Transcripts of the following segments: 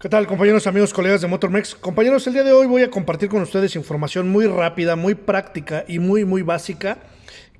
¿Qué tal, compañeros, amigos, colegas de MotorMex? Compañeros, el día de hoy voy a compartir con ustedes información muy rápida, muy práctica y muy básica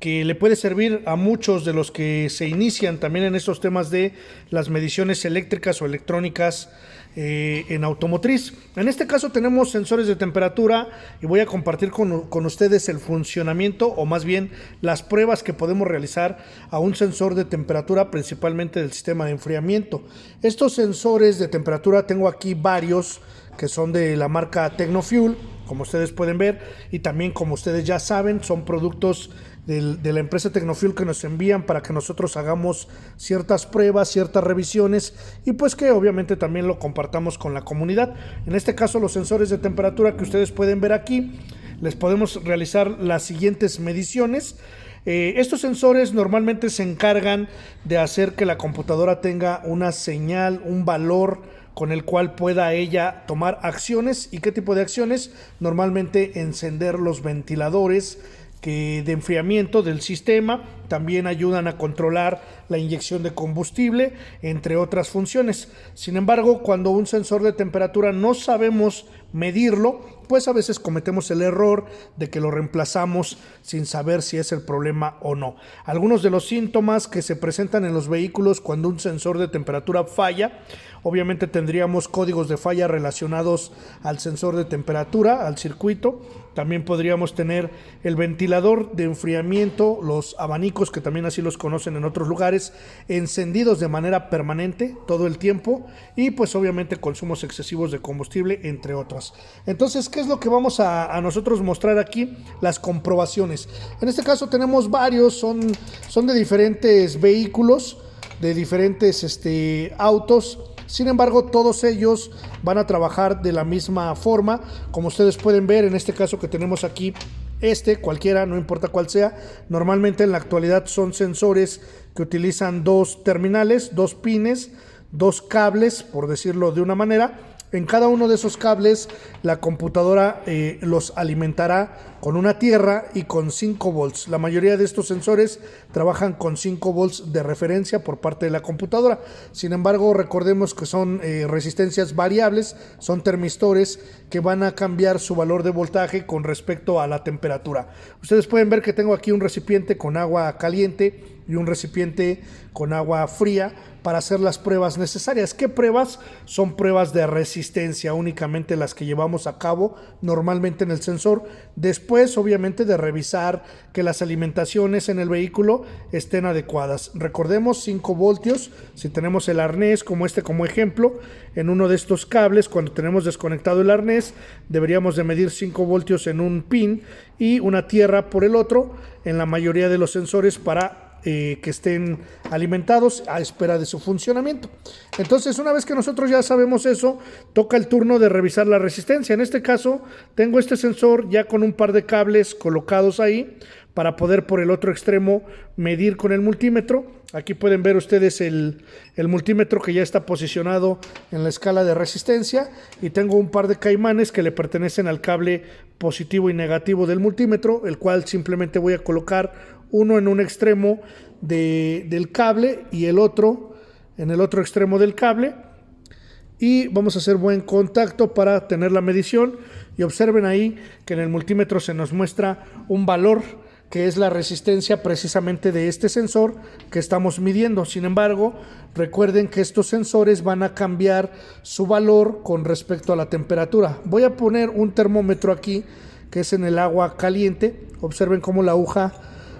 que le puede servir a muchos de los que se inician también en estos temas de las mediciones eléctricas o electrónicas en automotriz. En este caso tenemos sensores de temperatura y voy a compartir con ustedes el funcionamiento o más bien las pruebas que podemos realizar a un sensor de temperatura, principalmente del sistema de enfriamiento. Estos sensores de temperatura tengo aquí varios que son de la marca Tecnofuel, como ustedes pueden ver, y también, como ustedes ya saben, son productos de la empresa Tecnofuel que nos envían para que nosotros hagamos ciertas pruebas, ciertas revisiones y pues que obviamente también lo compartamos con la comunidad. En este caso, los sensores de temperatura que ustedes pueden ver aquí, les podemos realizar las siguientes mediciones. Estos sensores normalmente se encargan de hacer que la computadora tenga una señal, un valor con el cual pueda ella tomar acciones. ¿Y qué tipo de acciones? Normalmente encender los ventiladores de enfriamiento del sistema, también ayudan a controlar la inyección de combustible, entre otras funciones. Sin embargo, cuando un sensor de temperatura no sabemos medirlo, pues a veces cometemos el error de que lo reemplazamos sin saber si es el problema o no. Algunos de los síntomas que se presentan en los vehículos cuando un sensor de temperatura falla, obviamente tendríamos códigos de falla relacionados al sensor de temperatura, al circuito. También podríamos tener el ventilador de enfriamiento, los abanicos, que también así los conocen en otros lugares, encendidos de manera permanente todo el tiempo y pues obviamente consumos excesivos de combustible, entre otras. Entonces, ¿qué es lo que vamos a nosotros mostrar aquí? Las comprobaciones. En este caso tenemos varios, son de diferentes vehículos, de diferentes autos. Sin embargo, todos ellos van a trabajar de la misma forma. Como ustedes pueden ver, en este caso que tenemos aquí, cualquiera, no importa cuál sea, normalmente en la actualidad son sensores que utilizan dos terminales, dos pines, dos cables, por decirlo de una manera. En cada uno de esos cables la computadora los alimentará con una tierra y con 5 volts. La mayoría de estos sensores trabajan con 5 volts de referencia por parte de la computadora. Sin embargo, recordemos que son resistencias variables, son termistores que van a cambiar su valor de voltaje con respecto a la temperatura. Ustedes pueden ver que tengo aquí un recipiente con agua caliente y un recipiente con agua fría para hacer las pruebas necesarias. ¿Qué pruebas? Son pruebas de resistencia, únicamente las que llevamos a cabo normalmente en el sensor, después obviamente de revisar que las alimentaciones en el vehículo estén adecuadas. Recordemos 5 voltios, si tenemos el arnés como como ejemplo, en uno de estos cables, cuando tenemos desconectado el arnés, deberíamos de medir 5 voltios en un pin y una tierra por el otro, en la mayoría de los sensores para que estén alimentados a espera de su funcionamiento. Entonces, una vez que nosotros ya sabemos eso, toca el turno de revisar la resistencia. En este caso, tengo este sensor ya con un par de cables colocados ahí para poder por el otro extremo medir con el multímetro. Aquí pueden ver ustedes el multímetro que ya está posicionado en la escala de resistencia, y tengo un par de caimanes que le pertenecen al cable positivo y negativo del multímetro, el cual simplemente voy a colocar uno en un extremo del cable y el otro en el otro extremo del cable, y vamos a hacer buen contacto para tener la medición. Y observen ahí que en el multímetro se nos muestra un valor que es la resistencia precisamente de este sensor que estamos midiendo. Sin embargo, recuerden que estos sensores van a cambiar su valor con respecto a la temperatura. Voy a poner un termómetro aquí que es en el agua caliente. Observen cómo la aguja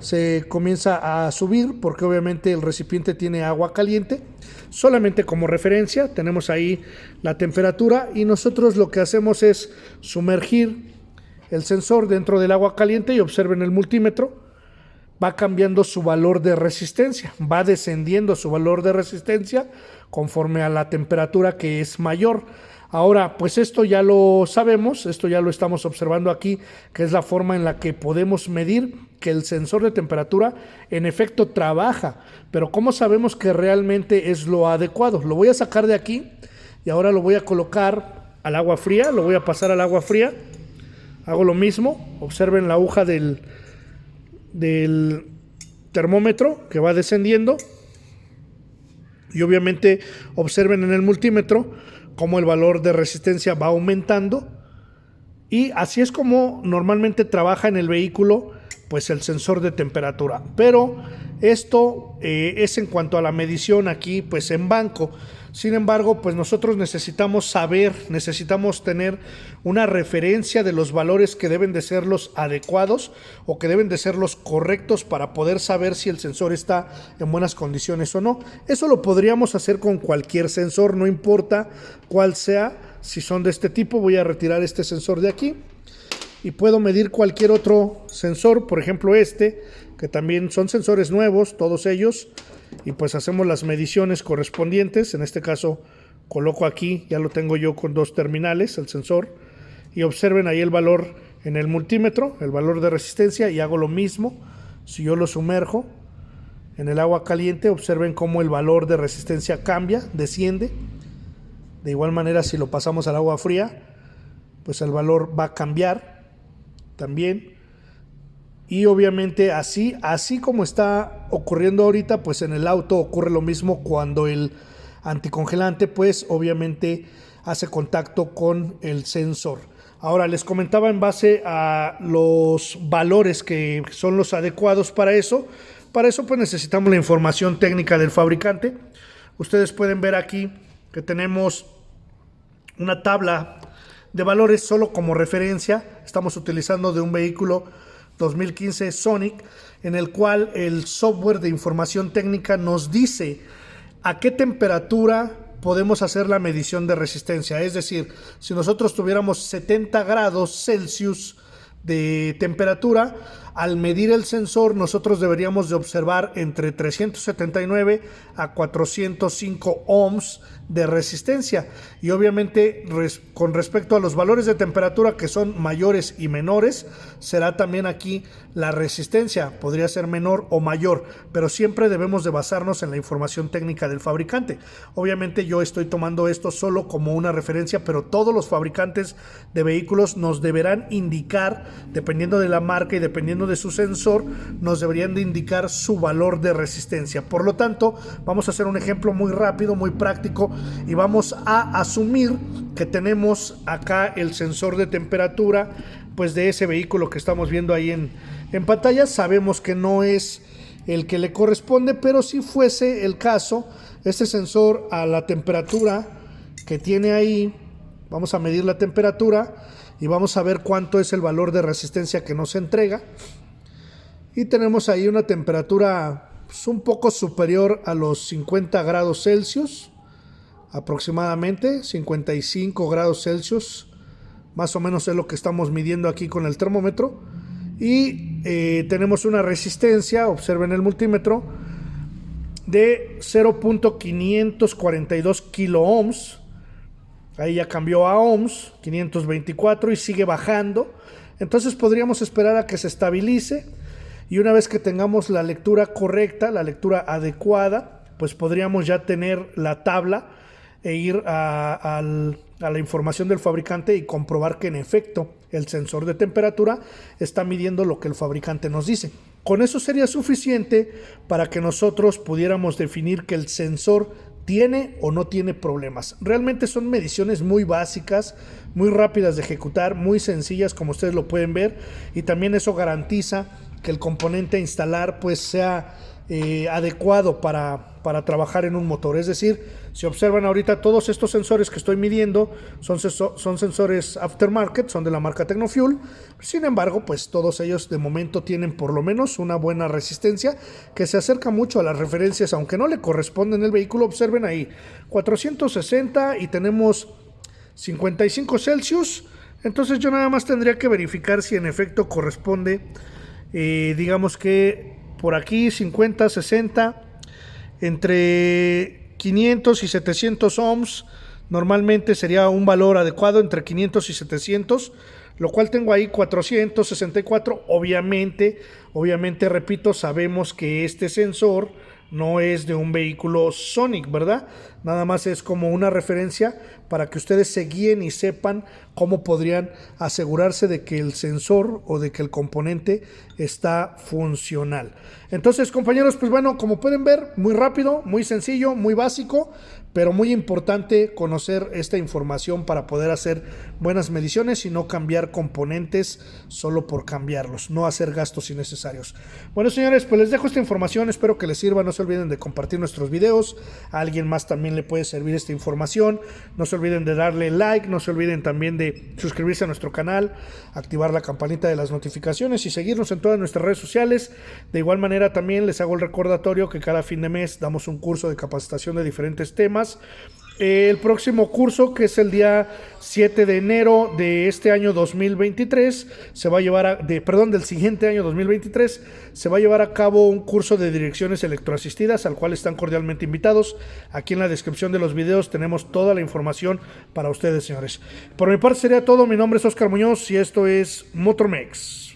se comienza a subir porque obviamente el recipiente tiene agua caliente. Solamente como referencia tenemos ahí la temperatura, y nosotros lo que hacemos es sumergir el sensor dentro del agua caliente y observen el multímetro. Va cambiando su valor de resistencia, va descendiendo su valor de resistencia conforme a la temperatura que es mayor. Ahora, pues esto ya lo sabemos, esto ya lo estamos observando aquí, que es la forma en la que podemos medir que el sensor de temperatura en efecto trabaja. Pero ¿cómo sabemos que realmente es lo adecuado? Lo voy a sacar de aquí y ahora lo voy a colocar al agua fría, lo voy a pasar al agua fría. Hago lo mismo, observen la aguja del termómetro que va descendiendo, y obviamente observen en el multímetro cómo el valor de resistencia va aumentando. Y así es como normalmente trabaja en el vehículo pues el sensor de temperatura. Pero esto es en cuanto a la medición aquí pues en banco. Sin embargo, pues nosotros necesitamos tener una referencia de los valores que deben de ser los adecuados o que deben de ser los correctos para poder saber si el sensor está en buenas condiciones o no. Eso lo podríamos hacer con cualquier sensor, no importa cuál sea. Si son de este tipo, voy a retirar este sensor de aquí y puedo medir cualquier otro sensor, por ejemplo que también son sensores nuevos, todos ellos, y pues hacemos las mediciones correspondientes. En este caso coloco aquí, ya lo tengo yo con 2 terminales, el sensor, y observen ahí el valor en el multímetro, el valor de resistencia, y hago lo mismo. Si yo lo sumerjo en el agua caliente, observen cómo el valor de resistencia cambia, desciende. De igual manera, si lo pasamos al agua fría, pues el valor va a cambiar también. Y obviamente así como está ocurriendo ahorita, pues en el auto ocurre lo mismo cuando el anticongelante pues obviamente hace contacto con el sensor. Ahora les comentaba en base a los valores que son los adecuados para eso. Para eso pues necesitamos la información técnica del fabricante. Ustedes pueden ver aquí que tenemos una tabla de valores solo como referencia. Estamos utilizando de un vehículo 2015 Sonic, en el cual el software de información técnica nos dice a qué temperatura podemos hacer la medición de resistencia. Es decir, si nosotros tuviéramos 70 grados Celsius de temperatura, al medir el sensor nosotros deberíamos de observar entre 379 a 405 ohms de resistencia, y obviamente con respecto a los valores de temperatura que son mayores y menores, será también aquí la resistencia, podría ser menor o mayor, pero siempre debemos de basarnos en la información técnica del fabricante. Obviamente yo estoy tomando esto solo como una referencia, pero todos los fabricantes de vehículos nos deberán indicar, dependiendo de la marca y dependiendo de su sensor, nos deberían de indicar su valor de resistencia. Por lo tanto, vamos a hacer un ejemplo muy rápido, muy práctico, y vamos a asumir que tenemos acá el sensor de temperatura pues de ese vehículo que estamos viendo ahí en pantalla. Sabemos que no es el que le corresponde, pero si fuese el caso, este sensor a la temperatura que tiene ahí, vamos a medir la temperatura y vamos a ver cuánto es el valor de resistencia que nos entrega. Y tenemos ahí una temperatura pues, un poco superior a los 50 grados Celsius, aproximadamente 55 grados Celsius, más o menos es lo que estamos midiendo aquí con el termómetro. Y tenemos una resistencia, observen el multímetro, de 0.542 kilo ohms. Ahí ya cambió a ohms, 524, y sigue bajando. Entonces podríamos esperar a que se estabilice, y una vez que tengamos la lectura correcta, la lectura adecuada, pues podríamos ya tener la tabla e ir a la información del fabricante y comprobar que en efecto el sensor de temperatura está midiendo lo que el fabricante nos dice. Con eso sería suficiente para que nosotros pudiéramos definir que el sensor tiene o no tiene problemas. Realmente son mediciones muy básicas, muy rápidas de ejecutar, muy sencillas como ustedes lo pueden ver, y también eso garantiza que el componente a instalar pues sea adecuado para trabajar en un motor. Es decir, si observan ahorita, todos estos sensores que estoy midiendo son sensores aftermarket, son de la marca Tecnofuel. Sin embargo, pues todos ellos de momento tienen por lo menos una buena resistencia que se acerca mucho a las referencias, aunque no le corresponden el vehículo. Observen ahí, 460 y tenemos 55 Celsius. Entonces yo nada más tendría que verificar si en efecto corresponde, digamos que por aquí 50, 60, entre 500 y 700 ohms. Normalmente sería un valor adecuado entre 500 y 700, lo cual tengo ahí 464. Obviamente, repito, sabemos que este sensor no es de un vehículo Sonic, ¿verdad? Nada más es como una referencia para que ustedes se guíen y sepan cómo podrían asegurarse de que el sensor o de que el componente está funcional. Entonces, compañeros, pues bueno, como pueden ver, muy rápido, muy sencillo, muy básico, pero muy importante conocer esta información para poder hacer buenas mediciones y no cambiar componentes solo por cambiarlos, no hacer gastos innecesarios. Bueno, señores, pues les dejo esta información, espero que les sirva. No se olviden de compartir nuestros videos, a alguien más también le puede servir esta información. No se olviden de darle like, no se olviden también de suscribirse a nuestro canal, activar la campanita de las notificaciones y seguirnos en todas nuestras redes sociales. De igual manera también les hago el recordatorio que cada fin de mes damos un curso de capacitación de diferentes temas. El próximo curso, que es el día 7 de enero de este año 2023, se va a llevar del siguiente año 2023, se va a llevar a cabo un curso de direcciones electroasistidas al cual están cordialmente invitados. Aquí en la descripción de los videos tenemos toda la información para ustedes, señores. Por mi parte sería todo. Mi nombre es Oscar Muñoz y esto es Motormex.